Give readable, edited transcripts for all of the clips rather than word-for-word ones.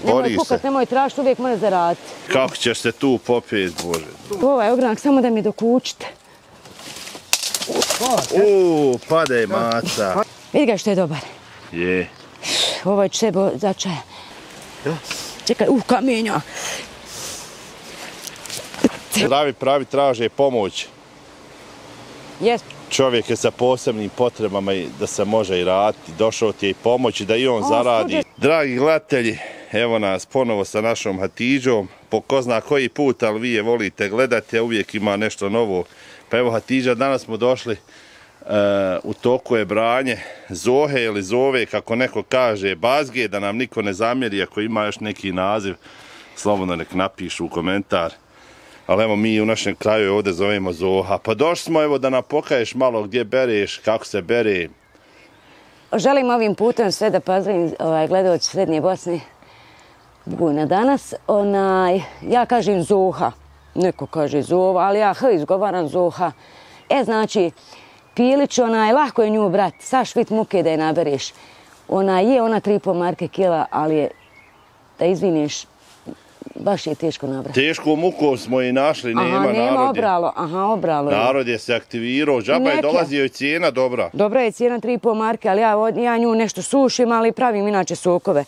Nemoj kukat, nemoj tražiti, uvijek mora zaraditi. Kako ćeš se tu popet, Bože? Ovaj ogranak, samo da mi dokučite. Pade maca. Vidi ga što je dobar. Je. Ovo će sebe začaja. Čekaj, kamenja. Pravi traže pomoć. Jes. Čovjek je sa posebnim potrebama da se može i raditi. Došao ti je i pomoći da i on zaradi. Dragi gledatelji, evo nas ponovo sa našom Hatidžom. Po ko zna koji put, ali vi je volite gledati, a uvijek ima nešto novo. Pa evo Hatidža, danas smo došli, u toku je branje Zohe ili Zove, kako neko kaže, Bazge, da nam niko ne zamjeri ako ima još neki naziv. Slobodno nek napišu u komentar. Ali evo mi u našem kraju ovdje zovemo Zoha. Pa došli smo evo da nam pokažeš malo gdje bereš, kako se bere. Želim ovim putem sve da pozdravim gledaoci Srednje Bosne Bugojna danas. Ja kažem Zoha, neko kaže Zova, ali ja izgovaram Zoha. Znači, pilić, lahko je nju brati, sa švit muke da je nabereš. Ona 3,5 marke kila, ali je, da izviniš, baš je teško nabrati. Teško muku smo i našli, nema narod je. Nema obralo, obralo je. Narod je se aktivirao, džaba je dolazio i cijena dobra. Dobra je cijena 3,5 marke, ali ja nju nešto sušim, ali pravim inače sokove.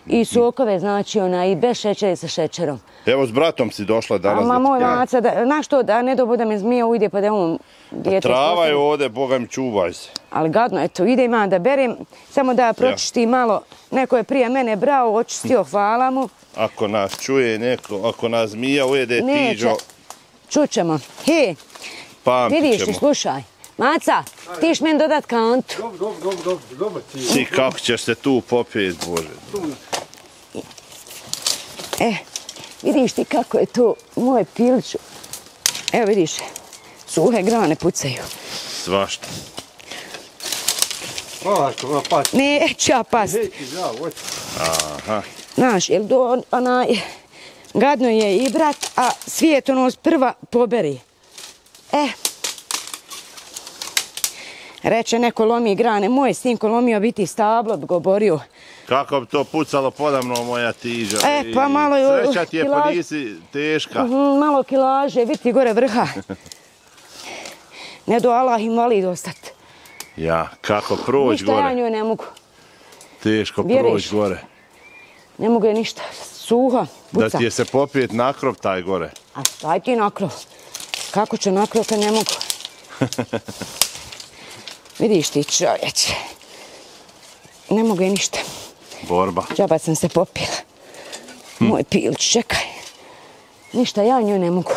I sokove, znači i bez šećera i sa šećerom. Evo s bratom si došla danas. Ma moj maca, znaš što, da ne dobu da me zmija ujde pa da on dijete... Trava je ovdje, Boga mi čuvaj se. Ali gadno, eto, idem ja da berem, samo da pročisti malo. Neko je prije mene brao, očistio, hvala mu. Ako nas čuje neko, ako nas zmija ujede Tiđo... Čućemo. Vidiš li, slušaj. Maca, tiš meni dodat kantu. Dobro. Ti kako ćeš se tu popet, Bože. Vidiš ti kako je to moj pilić. Evo vidiš, suhe grane pucaju. Svašta. Neću ja past. Aha. Znaš, jer gadno je i brat, a svijet prva poberi. Reče neko lomi grane, moj sinko lomio biti stablo, bi govorio. Kako bi to pucalo podamno moja Tiđa. Pa malo je... Sreća ti je pa nisi teška. Malo kilaže, vidi gore vrha. Ne do Allah invalid ostat. Ja, kako proć gore. Ništa ja njoj ne mogu. Teško proć gore. Ne mogu je ništa, suha, puca. Da ti je se popijet nakrov taj gore. A staj ti nakrov. Kako ću nakrov, kad ne mogu. Vidiš ti čovječe. Ne mogu je ništa. Borba. Džaba sam se popila. Moj pilić, čekaj. Ništa, ja nju ne mogu.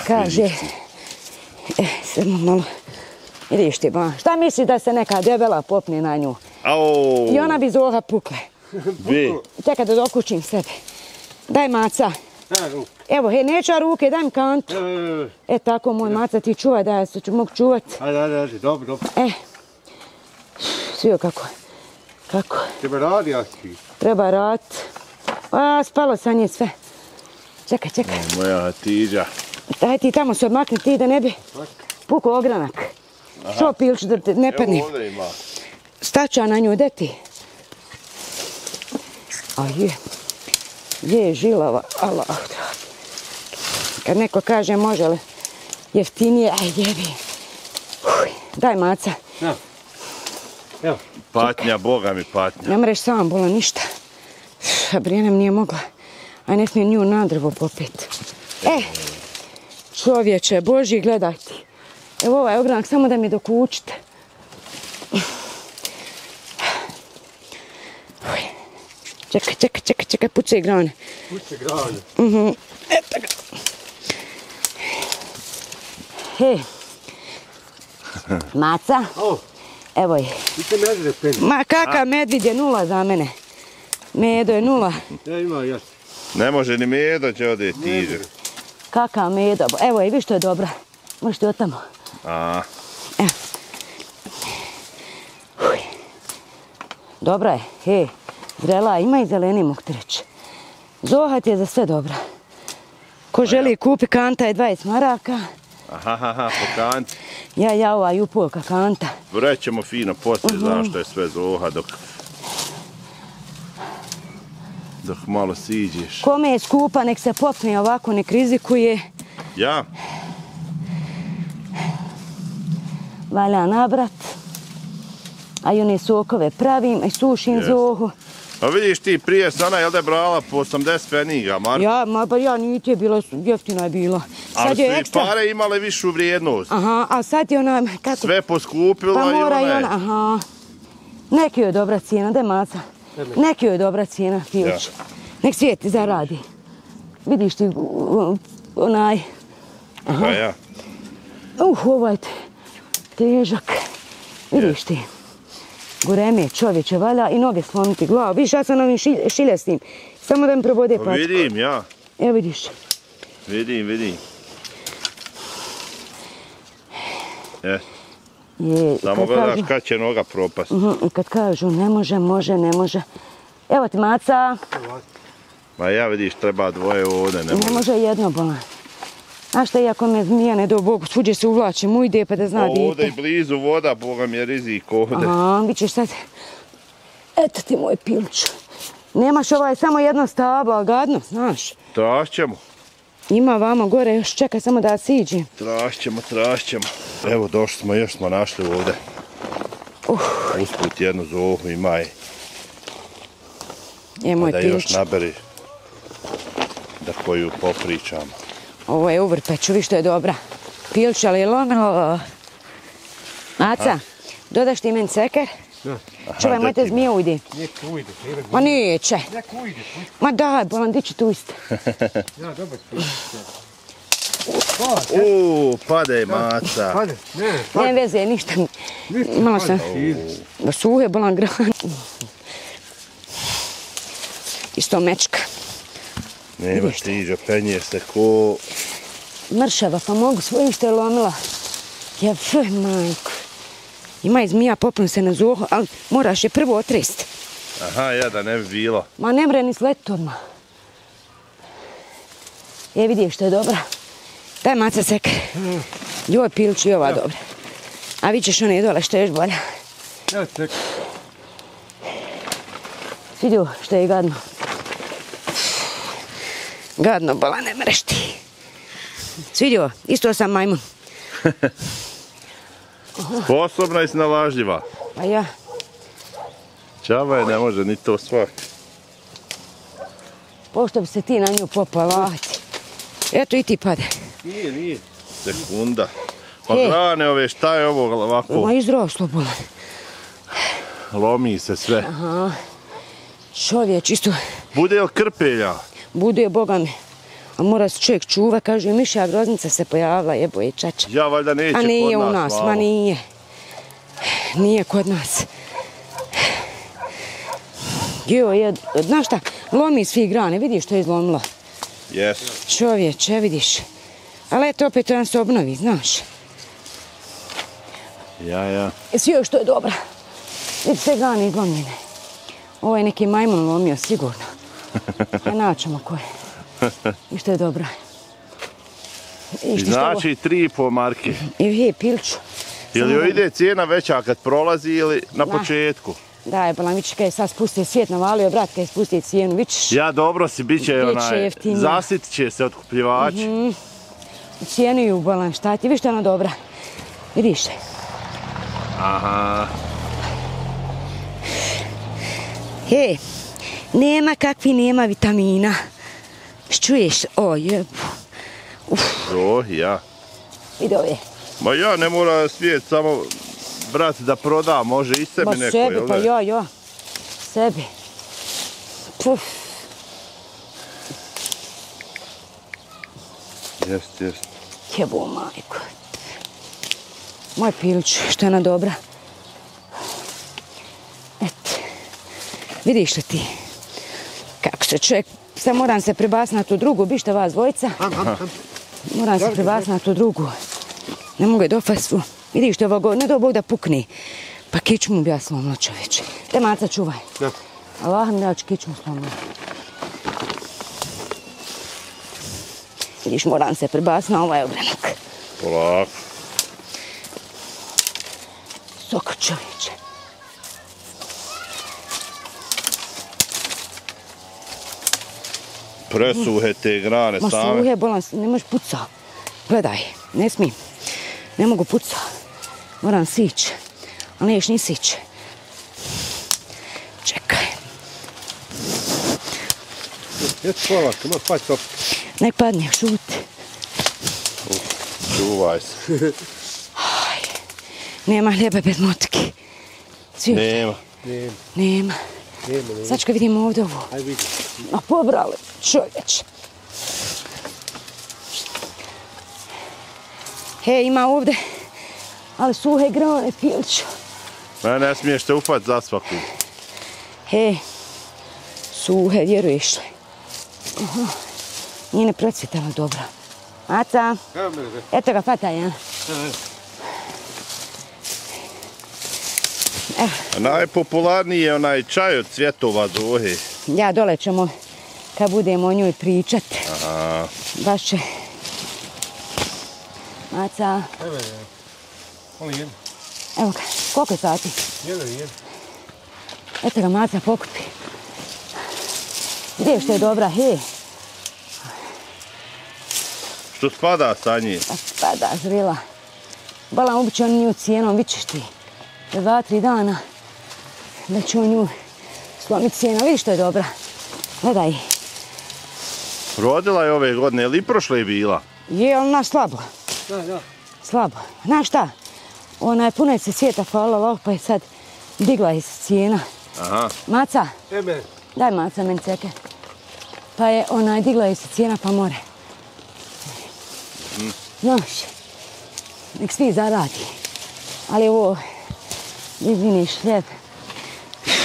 Kaže, samo malo. Vidiš ti, ba. Šta misli da se neka debela popne na nju? I ona bi Zoha pukle. Čekaj da dokućim sebe. Daj maca. Evo, neću ruke, daj mi kantu. Tako, moj maca, ti čuvaj da ja se mogu čuvat. Ajde, dobro. Svijo kako. Treba radi, Aki. Treba raditi. Spalo sa nje sve. Čekaj. Moja Hatidža. Daj ti tamo se odmakni ti da ne bi pukao ogranak. Što pilić da te ne padne. Evo ovdje ima. Staća na nju, gdje ti? A je žilava, Allah. Kad neko kaže može li jeftinije, aj jebi. Daj maca. Evo. Patnja, Boga mi patnja. Ne mreš sam bola ništa. A Brijanem nije mogla. A ne smije nju na drvo popet. Čovječe, Boži, gledaj ti. Evo ovaj ogranak, samo da mi dokučite. Čekaj, pucaj grane. Eto ga. Maca. Evo je. Ma kakav medvid je 0 za mene. Medo je 0. Ne može ni medo će ovdje Tiđe. Kakav medo. Evo je, viš što je dobra. Možeš ti od tamo. Dobra je, zrela, ima i zeleni, mogu ti reći. Zoha ti je za sve dobra. Ko želi kupi kanta je 20 maraka. Po kanti. Ja, ova jupolka kanta. Vrećemo fino poslije, znaš što je sve Zoha dok... Dok malo siđeš. Kome je skupa, nek se popne ovako, nek rizikuje. Ja? Valja nabrat. A i one sokove pravim, i sušim zohu. Pa vidiš ti, prije se ona jel da je brala po 80 pfeniga, Marko? Ja niti je bila, jeftina je bila. Ali su i pare imale višu vrijednost. Aha, a sad je ona, kako? Sve poskupila pa i mora ona je. i ona, aha. Neki joj je dobra cijena, da maca. Neki joj je dobra cijena, Filić. Nek svijeti zaradi. Vidiš ti, onaj. Aha. Pa ja. Ovaj težak. Vidiš ti. Goreme čovječe, valja i noge slomiti glavu. Vidiš, ja sam ovim šiljastim. Samo da mi probode patku. Vidim, ja. Evo vidiš. Vidim. Samo gledaš kad će noga propast. I kad kažu ne može, ne može. Evo ti maca. Ma ja vidiš, treba dvoje ovdje, ne može. Ne može jedno bolan. Znaš šta, iako me zmija, ne do Bogu, svuđe se uvlači, mu ide pa da zna dijete. Ovdje i blizu voda, Boga mi je rizik ovdje. Aha, bit ćeš sad. Eto ti moj Pilč. Nemaš samo jedno stablo, gadno, znaš. Trašćemo. Ima vamo gore, još čekaj samo da siđem. Trašćemo. Evo, došli smo, još smo našli ovdje. Usput jednu zohu ima i... moj da Pilč. još naberi da koju popričamo. Ovo je u vrpeću, vi što je dobra. Pilč, ali je lomilo. Maca, dodaš ti meni ceker? Čuvaj, mojte zmije ujdi. Nek ujde. Ma neće. Nek ujde. Ma daj, bolan, di ću tu isto. Ja, dobar. Pade maca. Pade, Ne veze, ništa. Malo sam. Suhe, bolan, gran. Isto mečka. Nema stiđa, penje se ko... Mršava, pa mogu svoje što je lomila. Majko. Ima i zmija, popnu se na zohu, ali moraš je prvo otresti. Aha, ja da ne bi bilo. Ma ne mre ni sletiti odmah. Vidiš što je dobra. Daj maca sekar. Joj, Pilč, i ova dobra. A vi ćeš one dole što je još bolja. Ja, sekar. Vidio što je gadno. Gadno, bola, ne mreš ti. Svidio, isto sam majmun. Sposobna i snalažljiva. Pa ja. Čava je ne može ni to svaki. Pošto bi se ti na nju popala. Eto i ti pade. Nije. Sekunda. Pa grane ove, šta je ovo ovako? Ma izroslo, bola. Lomi se sve. Aha. Čovječ, isto. Bude li krpelja? Bude, Boga mi. A mora se čovjek čuva, kaže, mišja groznica se pojavila, jeboje čača. Ja valjda neće kod nas. A nije u nas, malo. ma nije. Nije kod nas. Znaš šta, lomi svih grane, vidiš što je izlomilo? Jes. Čovječe, vidiš. Ali eto, opet to nam se obnovi, znaš. Ja. Svi još što je dobra. Vidi sve grane izlomljene. Ovo je neki majmun lomio, sigurno. Ja naćemo ko je. I što je dobra. Znači 3,5 marke. I Pilču. Ili joj ide cijena veća kad prolazi ili na početku? Da, je bolan, vidiš kad je sad spustio svijet, navalio brat kad je spustio cijenu, vidiš. Ja, dobro si, bit će jeftinije. zasit će se otkupljivači. Cijenu ju, bolan, šta ti, vidiš što je ona dobra. Vidiš. Aha. Nema vitamina. Čuješ, Ja. Vidi ovdje. Ma ja ne mora svijet samo brat da proda, može i sebi neko, sebi, jel pa ne? ja. Sebi. Puf. Jest. Jebo, majko. Moj Pilč, što je ona dobra. Eto. Vidiš li ti? Kako se čovjek... Sad moram se prebaciti na tu drugu, bište vas dvojica. Moram se prebaciti na tu drugu. Ne mogu je dopast. Vidiš što je ovo, ne do Bog da pukne. Pa kičmu bi ja slomila, čovječe. Te maca čuvaj. Allah mi da ću kičmu slomila. Vidiš, moram se prebaciti na ovaj ogranak. Polako. Sok, čovječe. Presuhe te grane Ma same. suhe, bolan, ne možeš puca. Gledaj, ne smijem. Ne mogu puca. Moram sići. Ali neš ni sići. Čekaj. Jesi polako, ma pać top. Nek padne, šuti. Čuvaj se. Nema hljeba bez motke. Cvijeća. Nema. Nema. Sačka vidimo ovdje ovo. Aj vidi. A pobrali čovječ. He, ima ovdje. Ali suhe grane, Pilću. Ne smiješ te upati za svaku. He, suhe, vjeruješ li? Aha, nije ne procvjetala dobro. Maca, Evo mene. eto ga, fataj, ja. Najpopularniji je onaj čaj od cvjetova zohe. Ja dole ćemo, kad budemo o njoj pričat. Aha. Baš će. Maca, Evo mene. Oni jedan. evo ga, koliko je sati? Jedan. Eto ga, Maca, pokupi. Gdje što je dobra, he. Što spada sa njim? Pa da, zrela. Balam ubiće on nju cijenom, vidiš ti. Za 2-3 dana da će on nju slomiti cijena. Vidiš što je dobra. Gledaj. Rodila je ove godine, ili prošle je bila? Je, ali ona slabo. Da. Slabo. Znaš šta? Ona je puno se svijeta, hvala Allah, pa je sad digla je se cijena. Aha. Maca, Evo mene. daj Maca meni ceke. Pa je ona digla je se cijena, pa more. Znaš, nek svi zaradi. Ali ovo, izviniš, hljeb.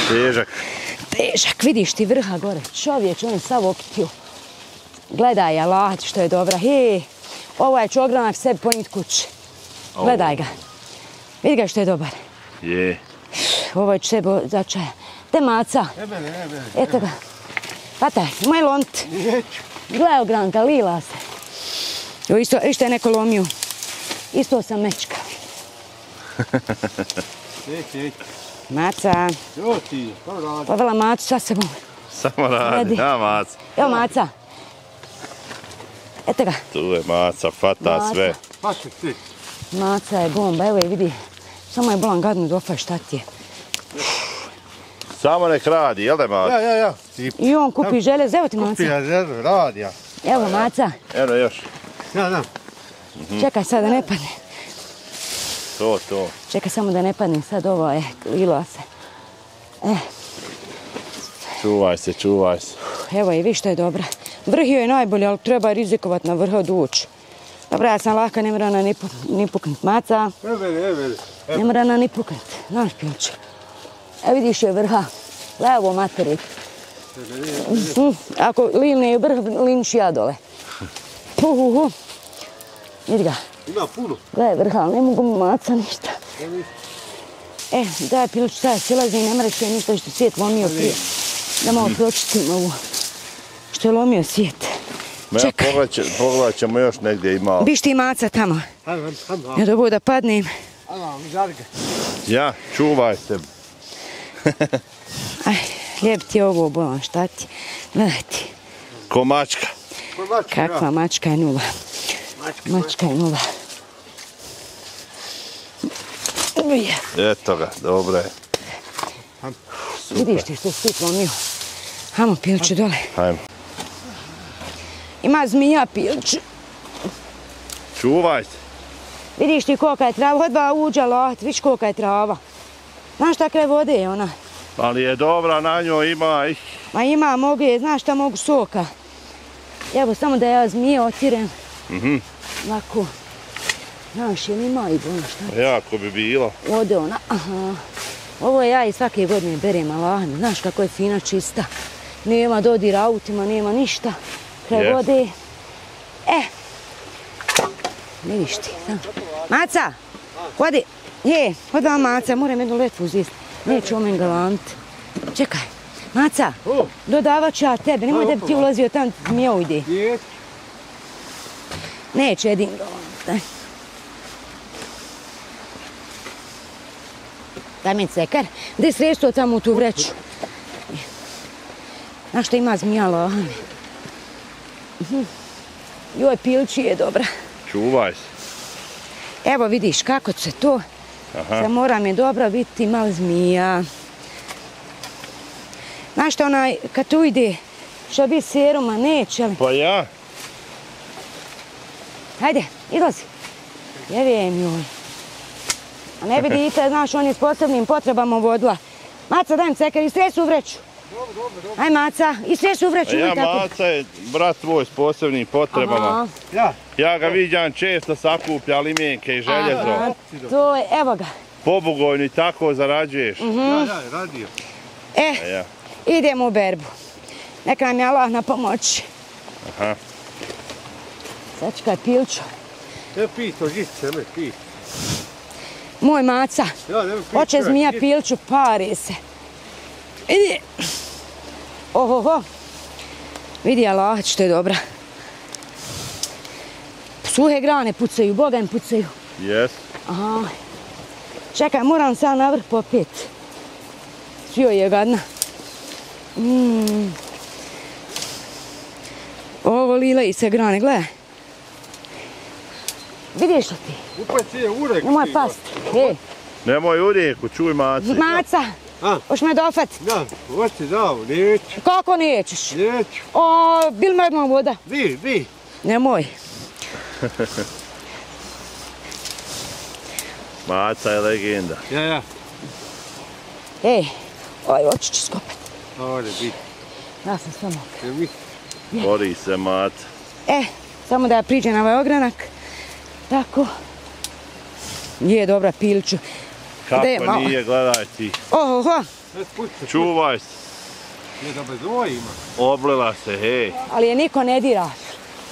Težak. Težak, vidiš ti vrha gore. Čovječ, on je sav okitio. Gledaj, Allah, što je dobra. He, ovaj će ogranak sebi ponijeti kući. Gledaj ga. Vidi ga što je dobar. Je. Ovo će sebi začaja. Te Maca, Evo mene. eto ga. Pataj, moj lont. Neću. Gledaj ogranka, lila se. Jo, isto je neko lomio. Isto sam mečka. Neću. Maca, Jo ti, pa radi. povela Macu sa sebom. Samo radi. Radi. Ja, Mac. Evo Maca. Eto ga. Tu je Maca, fata Maca. sve. Paček ti. Maca je bomba, evo je vidi. Samo je bolan gadno dofaj šta ti je. Samo nek radi, jel da Mac? Ja. I on kupi želez, evo ti Maca. Radi ja. Evo Maca, Eno još. Ja. čekaj sad da ne padne. To. Čekaj samo da ne padne, sad ovo je lila se. Čuvaj se. Evo je, viš što je dobra. Vrh joj je najbolje, ali treba rizikovat na vrh doći. Dobra, ja sam laka, ne mora ona ni puknut. Maca, Evo mene. ne mora ona ni puknut. Znaš, Pilče. Evo vidiš joj vrha. Levo materi. Ako lilne je vrh, linš ja dole. Vidi ga. Ima puno. Gledaj vrha, ali ne mogu mi Maca ništa. Daj Pilče, sad silazi i ne mreš joj ništa što svijet lomio prije. Da malo pročitim ovo. Što je lomio svijet. Čekaj. Pogledat ćemo još negdje ima. Biš ti Maca tamo. Ajmo. Ja dobro da padnem. Ajmo, žarga. Ja, čuvaj se. Aj, lijep ti je ovo bolan, šta ti? Gledaj ti. Ko mačka. Kakva mačka je nula. Mačka je nula. Eto ga, dobro je. Vidiš ti što si lomio. Hajmo Pilče dole. Hajmo. Ima zmija Pilče. Čuvaj se. Vidiš ti kolika je trava. Hodba uđa lahat, vidiš kolika je trava. Znaš takve vode je ona. Ali je dobra, na njoj ima ih. Ma ima, mogu je, znaš šta mogu soka. Evo samo da ja zmije otirem. Lako. Znaš, jel ima i bolan šta? Jako bi bilo. Ode ona, aha. Ovo ja i svake godine berem alahme. Znaš kako je fina, čista. Nema dodira autima, nema ništa. Kraj vode. Vidiš ti. Maca, hodi. Hodi vam Maca, moram jednu letvu uzeti. Neću omen galant. Čekaj. Maca, dodavat ću ja tebe. Nemoj da bi ti ulazio tam, zmija ujde. Neću jedin galant. Daj mi cekar. Gdje sredstvo tamo u tu vreću? Znaš što ima zmija lahane? Joj, pilči je dobra. Čuvaj se. Evo vidiš kako se to. Aha. Sad mora mi dobro biti malo zmija. Znaš što kad tu ide, što bi seruma, neće li? Pa ja. Hajde, izlazi. Jevijem joj. A ne bi dite, znaš, on je s posebnim potrebama vodila. Maca, daj mi ceker, istresu u vreću. Dobro. Aj, Maca, istresu u vreću. Ja, Maca je brat tvoj s posebnim potrebama. Ja. Ja ga viđam često sakuplja limenke i željezo. Aha, to je, evo ga. Pobugojno i tako zarađuješ. Ja, radio. Ja. Idemo u berbu. Neka nam je Allah na pomoći. Aha. Sačekaj, pilčo. Ne pij to, žice, ne pij. Moj Maca. Ja, ne pij. Hoće zmija pilču, pari se. Vidi. Ohoho. Vidi Allah što je dobra. Suhe grane pucaju, Boga im pucaju. Jes. Aha. Čekaj, moram sad na vrh popet. Svio je gadna. Ovo lilaju se grane, gledaj. Vidiš li ti? Upaci je urek. Nemoj past. Ej, Nemoj u rijeku, čuj Maci. Maca, A? hoš me dofat? Da, hoću dao, neću. Kako nećeš? Neću. O, bil me odmah voda. Di. Nemoj. Maca je legenda. Ja. Ej, oči ću skopati. Ovdje, bi. Ja sam samo. Ne mi. Bori se Maca. Samo da ja priđem na ovaj ogranak. Tako. Je dobra pilču. Kako je malo? nije, gledaj ti. Ohoho, Ne spušta. Čuvaj se. Ne da bez ovo ima. Oblila se, hej. ali je niko ne dira.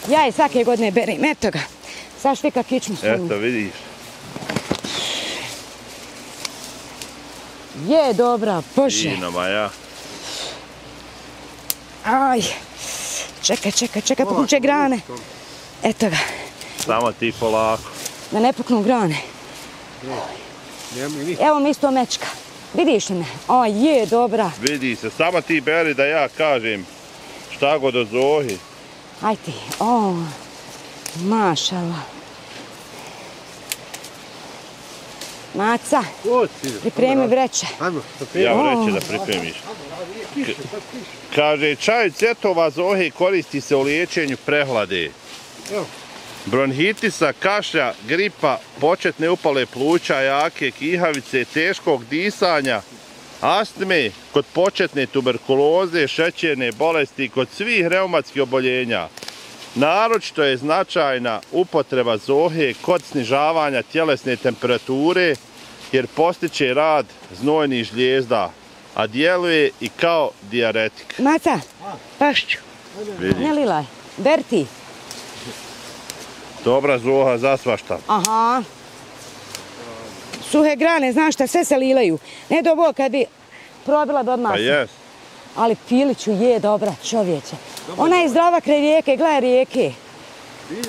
Ja je svake godine berim, eto ga. Sad švika kičmu svoju. Eto, vidiš. Je dobra, Bože. Fino, ma ja. Aj, čekaj, puknuće grane. Eto ga, Samo ti polako. da ne puknu grane. Nemoj ni. Evo mi isto mečka. Vidiš li me? Aj, je dobra. Vidi se, samo ti beri da ja kažem šta god o Zohi. Aj ti, mašala. Maca, pripremi vreće. Ajmo, Ja vreće da pripremiš. Kaže, čaj cvjetova Zohe koristi se u liječenju prehlade, Evo. bronhitisa, kašlja, gripa, početne upale pluća, jake kihavice, teškog disanja, astme, kod početne tuberkuloze, šećerne bolesti, kod svih reumatskih oboljenja. Naročito je značajna upotreba Zohe kod snižavanja tjelesne temperature jer postiče rad znojnih žlijezda, a djeluje i kao dijaretik. Maca, pašću, Vidi. ne lilaj. Berti. Dobra Zoha za svašta. Aha. Suhe grane, znaš šta, sve se lilaju. Ne do Bog kad bi probila bi odmah. Pa jes. Ali piliću je dobra, čovječe. Ona je zdrava kraj rijeke, gledaj rijeke.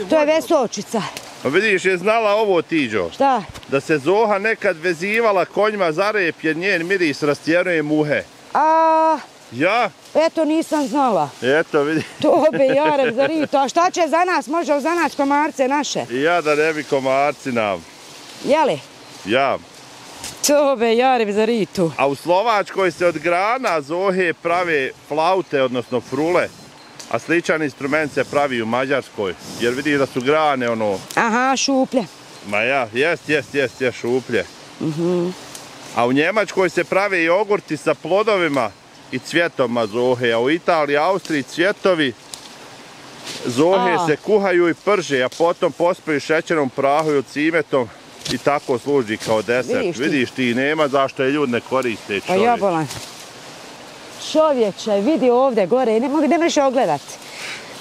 To je Vesovčica. Pa vidiš, je znala ovo Tiđo, Šta? da se Zoha nekad vezivala konjima za rep jer njen miris rastjeruje muhe. A, Ja? eto nisam znala. Eto, vidi. To be jarem za rito. A šta će za nas? Može za nas komarce naše. I ja da ne bi komarci nam. Jeli? Ja. To be jarem za rito. A u Slovačkoj se od grana Zohe prave flaute, odnosno frule. A sličan instrument se pravi u Mađarskoj. Jer vidiš da su grane ono... Aha, šuplje. Ma ja, jest šuplje. A u Njemačkoj se prave jogurti sa plodovima i cvjetovima Zohe. A u Italiji, Austriji cvjetovi Zohe se kuhaju i prže, a potom pospaju šećerom prahu i cimetom i tako služi kao desert. Vidiš ti, nema zašto je ljudi ne koriste, Pa ja bolan. Čovječe, vidi ovdje gore, ne možeš ogledat.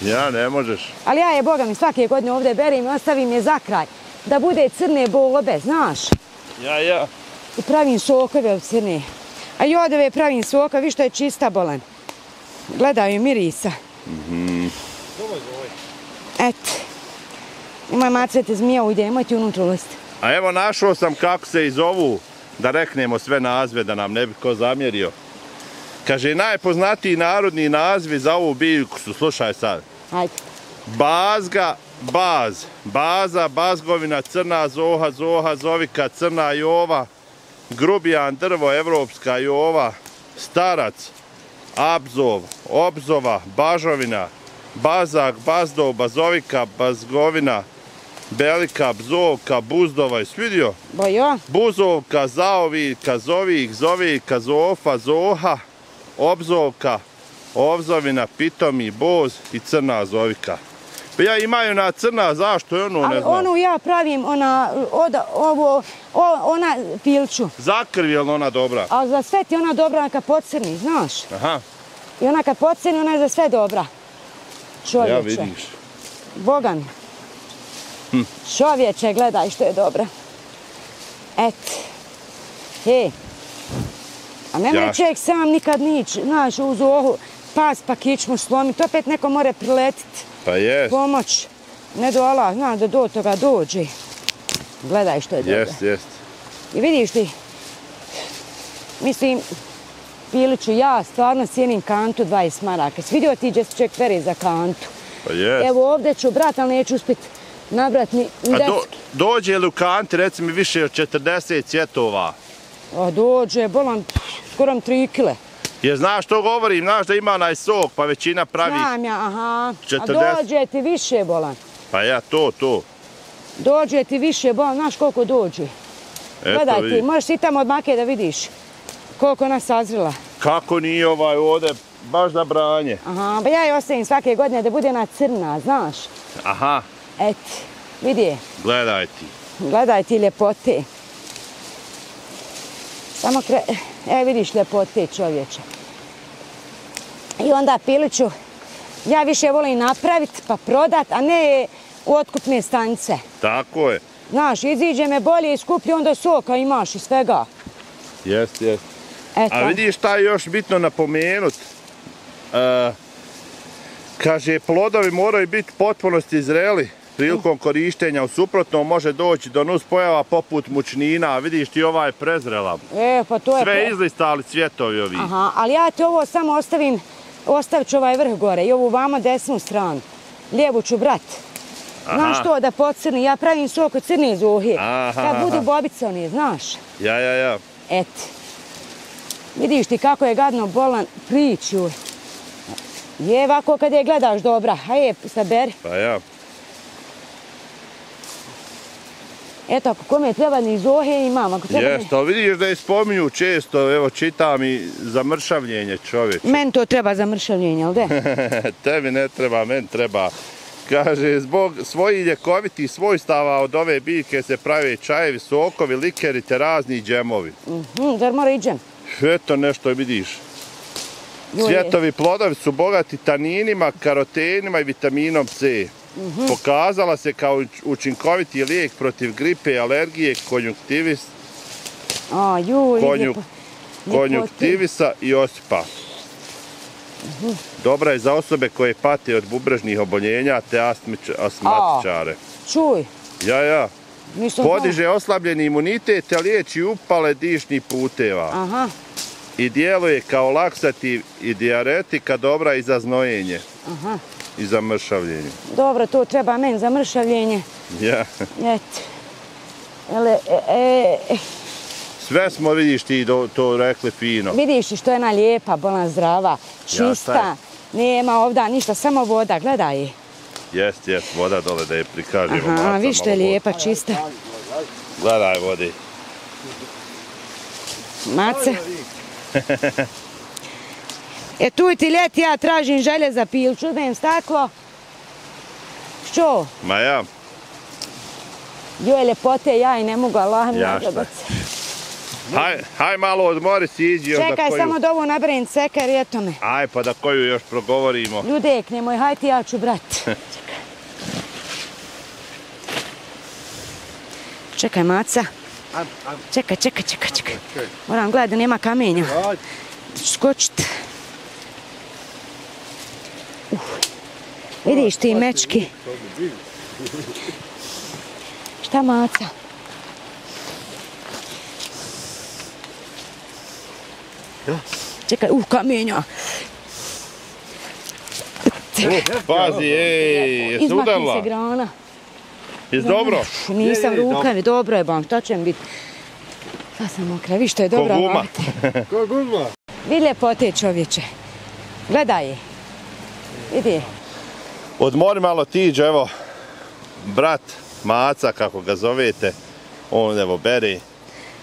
Ja, ne možeš. Ali ja je, Boga mi, svake godine ovdje berim i ostavim je za kraj. Da bude crne bobe, znaš. Ja. I pravim sokove od crne. A i od ove pravim soka, vi što je čista bolan. Gledaju mirisa. Eto. Nemoj macete zmija ujde, nemoj ti unutra ulaziti. A evo našao sam kako se i zovu, da reknemo sve nazve, da nam ne bi ko zamjerio. Kaže, najpoznatiji narodni nazvi za ovu biljku su, slušaj sad. Hajde. Bazga, baz. Baza, bazgovina, crna zoha, zoha, zovika, crna jova. Grubijan, drvo, evropska jova. Starac, abzov, obzova, bažovina. Bazak, bazdov, bazovika, bazgovina. Belika, bzovka, buzdova, jesi vidio? Ba ja. Buzovka, zaovika, zovik, zovika, zofa, zoha, obzovka, obzovina, pitomi, boz i crna zovika. Pa ja imaju na crna, zašto je ono, ne Ali znam. onu ja pravim, ona pilču. Za krv je li ona dobra? Ali za sve ti ona dobra kad pocrni, znaš. Aha, I ona kad pocrni, ona je za sve dobra. Čovječe. ja vidiš. Boga mi. Čovječe, gledaj što je dobra. Et. He. A nemoj Ja. čovjek sam nikad nić, znaš, uz ovu pas pa kičmu slomiti. Opet neko more priletiti. Pa jest, Pomoć. Ne dola, znaš da do toga dođe. Gledaj što je dobro. jest. I vidiš ti, mislim, Piliću, ja stvarno cijenim kantu 20 maraka. Vidio ti gdje se čovjek pere za kantu. Pa jest. Evo ovdje ću brat, ali neću uspjeti nabrat ni A deski. dođe li u kanti, reci mi, više od 40 cvjetova? A dođe, bolan, skoro 3 kile. Jer znaš što govorim, znaš da ima onaj sok, pa većina pravi. Znam ja, aha. 40. A dođe ti više, bolan. Pa ja, to. Dođe ti više, bolan, znaš koliko dođe. Eto, Gledaj vidi. ti, možeš i tamo od make da vidiš koliko ona sazrila. Kako nije ovaj ovdje, baš za branje. Aha, ba ja je ostavim svake godine da bude ona crna, znaš. Aha, Et, vidi je. gledaj ti. Gledaj ti ljepote. Samo vidiš ljepote čovječe. I onda Piliću, ja više volim napraviti pa prodat, a ne u otkupne stanice. Tako je. Znaš, iziđe me bolje i skuplje, onda soka imaš i svega. Jest. Eto. A vidiš šta je još bitno napomenut? Kaže, plodovi moraju biti potpunosti zreli prilikom korištenja. U suprotnom može doći do nuspojava poput mučnina. Vidiš ti ova je prezrela. Pa to je... Sve izlistali cvjetovi ovi. Aha, ali ja te ovo samo ostavit ću ovaj vrh gore i ovu vamo desnu stranu. Lijevu ću brat. Znaš to da pocrni, ja pravim sok od crne zohe. Kad budu bobice one, znaš. Ja. Et. Vidiš ti kako je gadno bolan priču. Je ovako kad je gledaš dobra. Hajde, saberi. Pa ja. Eto, ako kome treba ni zohe imam. Jeste, ali vidiš da je spominju često, evo čitam i za mršavljenje čovječe. Meni to treba za mršavljenje, ali de? Tebi ne treba, meni treba. Kaže, zbog svojih ljekovitih svojstava od ove biljke se prave čajevi, sokovi, likeri te razni džemovi. Zar mora i džem? Eto nešto vidiš. Cvjetovi plodovi su bogati taninima, karotenima i vitaminom C. Pokazala se kao učinkoviti lijek protiv gripe, alergije, konjunktivisa i osipa. Dobra je za osobe koje pate od bubrežnih oboljenja te astmatičare. Čuj. Ja. Podiže oslabljeni imunitet te liječi upale dišnih puteva. Aha. I djeluje kao laksativ i dijaretika, dobra i za znojenje. Aha. I za mršavljenje. Dobro, to treba meni za mršavljenje. Ja. Eto. Sve smo, vidiš ti, to rekli fino. Vidiš ti što je ona lijepa, bolna, zdrava, čista. Nema ovdje ništa, samo voda, gledaj je. Jest, voda dole da je prikažemo. Aha, viš što je lijepa, čista. Gledaj vodi. Mace. Tu ti ljeti ja tražim želje za Pilću, da im staklo. Što? Ma ja. Joj, ljepote, ja i ne mogu, Allah mi nagrabac. Haj malo odmori si, iđi još da koju... Čekaj, samo da ovo nabrem cekar i eto me. Aj, pa da koju još progovorimo. Ljudek, nemoj, haj ti, ja ću brat. Čekaj, Maca. Čekaj. Moram gledati da nema kamenja. Skočit. Vidiš ti mečki. Šta, Maca? Čekaj, kamenja. Pazi, jesi Izmakni udarila? se grana. Jesi dobro? Nisam rukavi, dobro je bank, to će mi biti. Sad sam mokra, vi što je dobro. Ko guma. Ko guma? Vi ljepote čovječe. Gledaj je. Vidi. Odmori malo Tiđo, evo, brat Maca, kako ga zovete, on evo bere.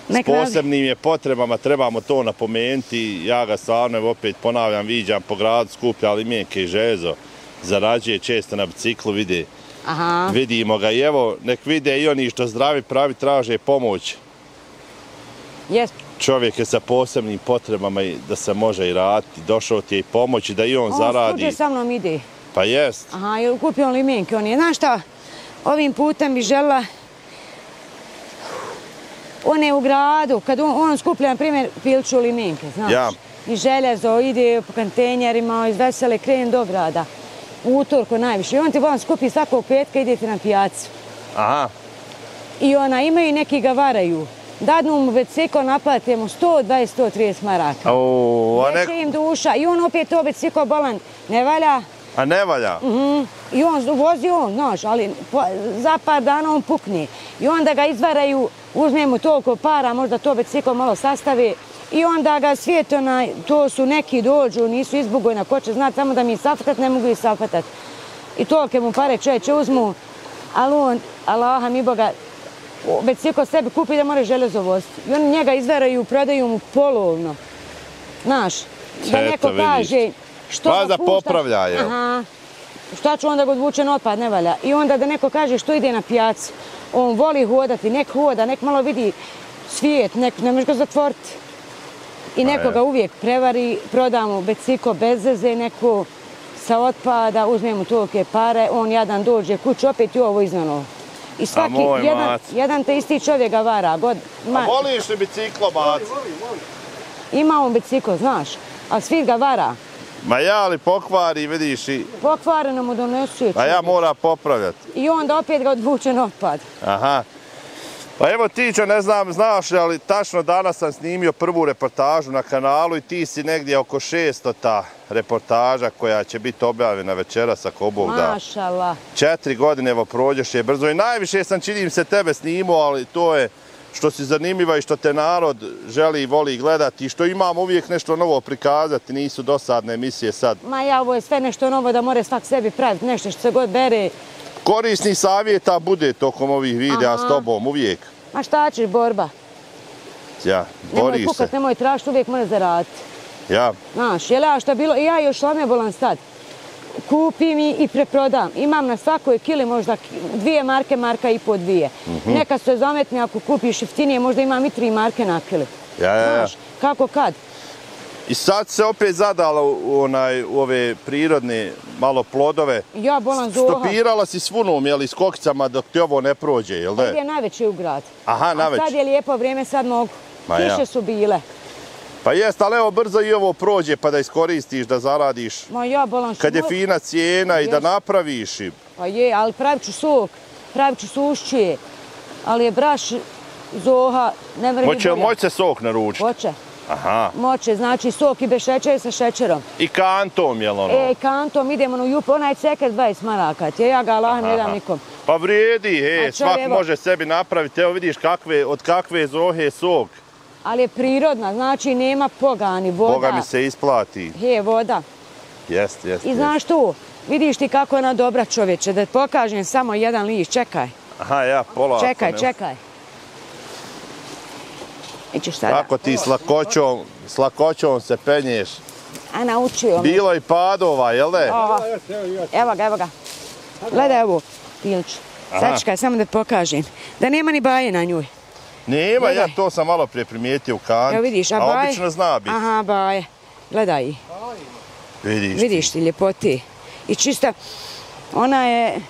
S posebnim je potrebama, trebamo to napomenuti. Ja ga stvarno, evo opet ponavljam, viđam po gradu, skuplja limenke i žezo. Zarađuje često na biciklu, vidi. Aha. Vidimo ga i evo, nek vide i oni što zdravi pravi traže pomoć. Jest. Čovjek je sa posebnim potrebama da se može i raditi, došao ti je i pomoći, da i on zaradi. On sluđe sa mnom ide. Pa jest. Aha, je kupio on limenke, on je, znaš šta, ovim putem bi žela, on je u gradu, kad on skuplja, na primjer, pilču limenke, znaš. Ja. I željezo, ide po kontejnerima, iz Vesele krene do grada. U utorku najviše. I on ti vam skupi svakog petka, idete na pijacu. Aha. I imaju neki ga varaju. Dadnu mu bicikl, naplate mu 120-130 maraka. Veće im duša. I on opet to bicikl bolan ne valja. A ne valja? I on vozi on, znaš, ali za par dana on pukne. I onda ga izvaraju, uzme mu toliko para, možda to bicikl malo sastave. I onda ga svijet, to su neki dođu, nisu izbugojna, ko će znati, samo da mi safatat, ne mogu ih safatat. I tolike mu pare čovječe uzmu, ali on, Allaha mi Boga, bicikl sebi kupi da mora željezo voziti. I oni njega izvaraju, prodaju mu polovno. Znaš, da neko kaže što ga pušta. Popravlja je. Aha. Šta ću onda ga odvučen otpad, ne valja. I onda da neko kaže što ide na pijacu. On voli hodati, nek hoda, nek malo vidi svijet, ne može ga zatvoriti. I neko ga uvijek prevari, proda mu bicikl bez veze, neko sa otpada, uzme mu tolike pare, on jadan dođe kuću, opet i ovo iznano. I svaki, jedan te isti čovjek ga vara. A voliš li biciklo, Mac? Ima on bicikl, znaš, ali svi ga vara. Ma ja li pokvari, vidiš i... Pokvareno mu donesu je. A ja mora popravljati. I onda opet ga odvučen otpad. Aha. Pa evo Tiđo, ne znam, znaš li, ali tačno danas sam snimio prvu reportažu na kanalu i ti si negdje oko 600 reportaža koja će biti objavljena večeras ako Bog da. Mašala. 4 godine evo prođeš je brzo i najviše sam činim se tebe snimao, ali to je što si zanimljiva i što te narod želi i voli gledati i što imam uvijek nešto novo prikazati, nisu dosadne emisije sad. Ma ja, ovo je sve nešto novo da more svak sebi praviti, nešto što se god bere. Korisnih savjeta bude tokom ovih videa s tobom, uvijek. Ma šta ćeš, borba? Ja, boriš se. Nemoj kukat, nemoj tražiti, uvijek mora zaraditi. Ja. Znaš, jel ja šta bilo, ja još lame bolan sad. Kupim i preprodam. Imam na svakoj kili možda 2 marke, marka i po 2. Neka se zametne ako kupiš jeftinije, možda imam i 3 marke na kili. Ja. Znaš, kako kad? I sad se opet zadala u ove prirodne malo plodove. Ja bolan zoha. Stopirala si s vunom, jel, s kokicama dok ti ovo ne prođe, jel da je? Sad je najveći u grad. Aha, najveći. A sad je lijepo vrijeme, sad mogu. Kiše su bile. Pa jest, ali evo brzo i ovo prođe pa da iskoristiš, da zaradiš. Ma ja bolan što... Kad je fina cijena i da napraviš. Pa je, ali pravit ću sok, pravit ću sušće. Ali je braš zoha, ne vredi bolja. Moće se sok naručiti? Hoće. Aha. Moće, znači sok i bez šećera sa šećerom. I kantom, jel ono? Kantom, idemo na jupu, onaj ceket 20 maraka, ja ga Allaha ne dam nikom. Pa vrijedi, svak može sebi napraviti, evo vidiš od kakve zohe sok. Ali je prirodna, znači nema pogani, voda. Boga mi se isplati. Voda. Jest. I znaš tu, vidiš ti kako je ona dobra čovječe, da pokažem samo jedan lišt, čekaj. Aha, ja, polako. Čekaj. Ićeš sada. Kako ti s lakoćom se penješ. A naučio me. Bilo i padova, jel da? Evo ga. Gledaj ovo, pilč. Sad čekaj, samo da pokažem. Da nema ni baje na njoj. Nema, ja to sam malo prije primijetio u kanti. Evo vidiš, a baje? Obično zna biti. Aha, baje. Gledaj ih. Vidiš ti ljepote. I čista, ona je...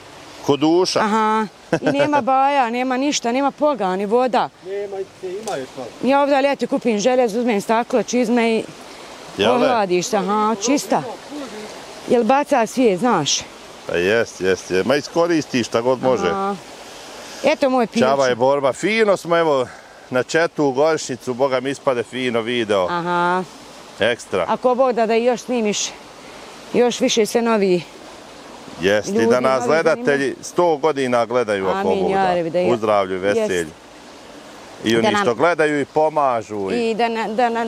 Ko duša. Aha. I nema baja, nema ništa, nema poga, ni voda. Ima je to. Ja ovdje ljeti kupim željez, uzmem staklo, čizme i ohladiš se. Aha, čista. Jel baca svijet, znaš? Pa jest. Ma iskoristiš šta god može. Eto moj pilč. Čava je borba. Fino smo evo na četu u Gorišnicu, Boga mi ispade fino video. Aha. Ekstra. Ako Bog da još snimiš još više sve novi Jeste, i da nas gledatelji 100 godina gledaju ako Bog da, u zdravlju i veselju. I oni što gledaju i pomažu. I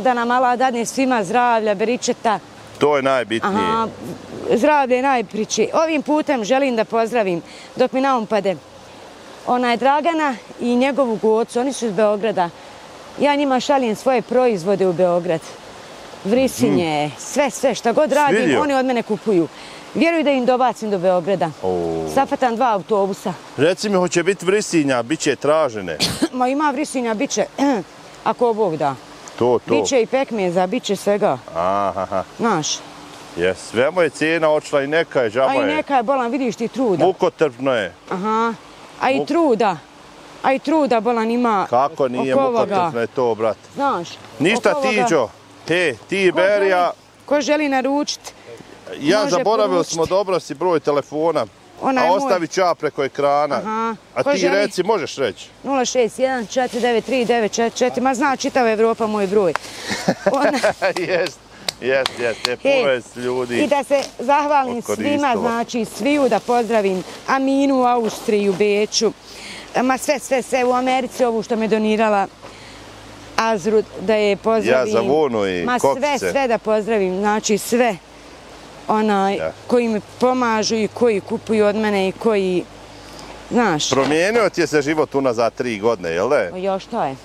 da nam Allah dadne svima zdravlja, beričeta. To je najbitnije. Aha, zdravlje je najpriče. Ovim putem želim da pozdravim, dok mi na um pade, Dragana i njegovu gocu, oni su iz Beograda. Ja njima šaljem svoje proizvode u Beograd. Vrisinje, sve, šta god radim, oni od mene kupuju. Vjeruju da im dobacim do Beograda. Safatam 2 autobusa. Reci mi, hoće biti vrisinja, bit će tražene? Ma ima vrisinja, bit će, ako Bog da. To. Biće i pekmeza, bit će svega. Aha. Znaš. Jes, sve mu je cijena očila i neka je, džaba je. A i neka je, bolan, vidiš ti truda. Mukotrpno je. Aha. A i truda, bolan, ima. Kako nije mukotrpno je to, brate? Znaš. Ništa Tiđo. Ti Berija. Ko želi naručiti? Ja zaboravio smo dobro si broj telefona. A ostavit ću ja preko ekrana. A ti reci, možeš reći? 061 493 944. Ma zna čitava Evropa moj broj. Jest, puno je ljudi. I da se zahvalim svima, znači sviju da pozdravim Aminu u Austriji, u Beču. Ma sve u Americi, ovu što me donirala Azru, da je pozdravim. Ja za Vonu i Kokce. Sve da pozdravim, znači sve. Koji mi pomažu i koji kupuju od mene i koji, znaš. Promijenio ti je se život unazad 3 godine, jel da? Još to je.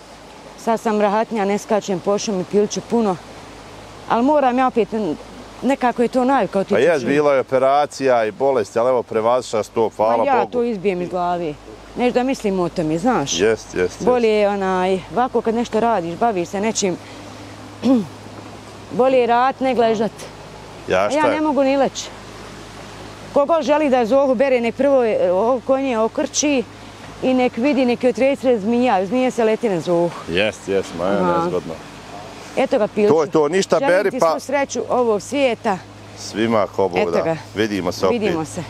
Sad sam rahatnija, ne skačem po šumi, piliću puno. Ali moram ja opet, nekako je to navika. Pa jes, bila je operacija i bolesti, ali evo prevazišla s to, hvala Bogu. Ja to izbijem iz glavi. Nešto da mislim o tome, znaš. Jest. Bolje je ovako kad nešto radiš, baviš se nečim, bolje je rad nego ležat. Ja ne mogu ni leći. Kogo želi da Zohu bere, nek prvo konje okrči i nek vidi, nek je otresre zmija. Zmije se leti na Zohu. Jest, nezgodno. Eto ga pilču. To je to, ništa beri pa... Želim ti svu sreću ovog svijeta. Svima ko Bog da. Vidimo se opet. Vidimo se.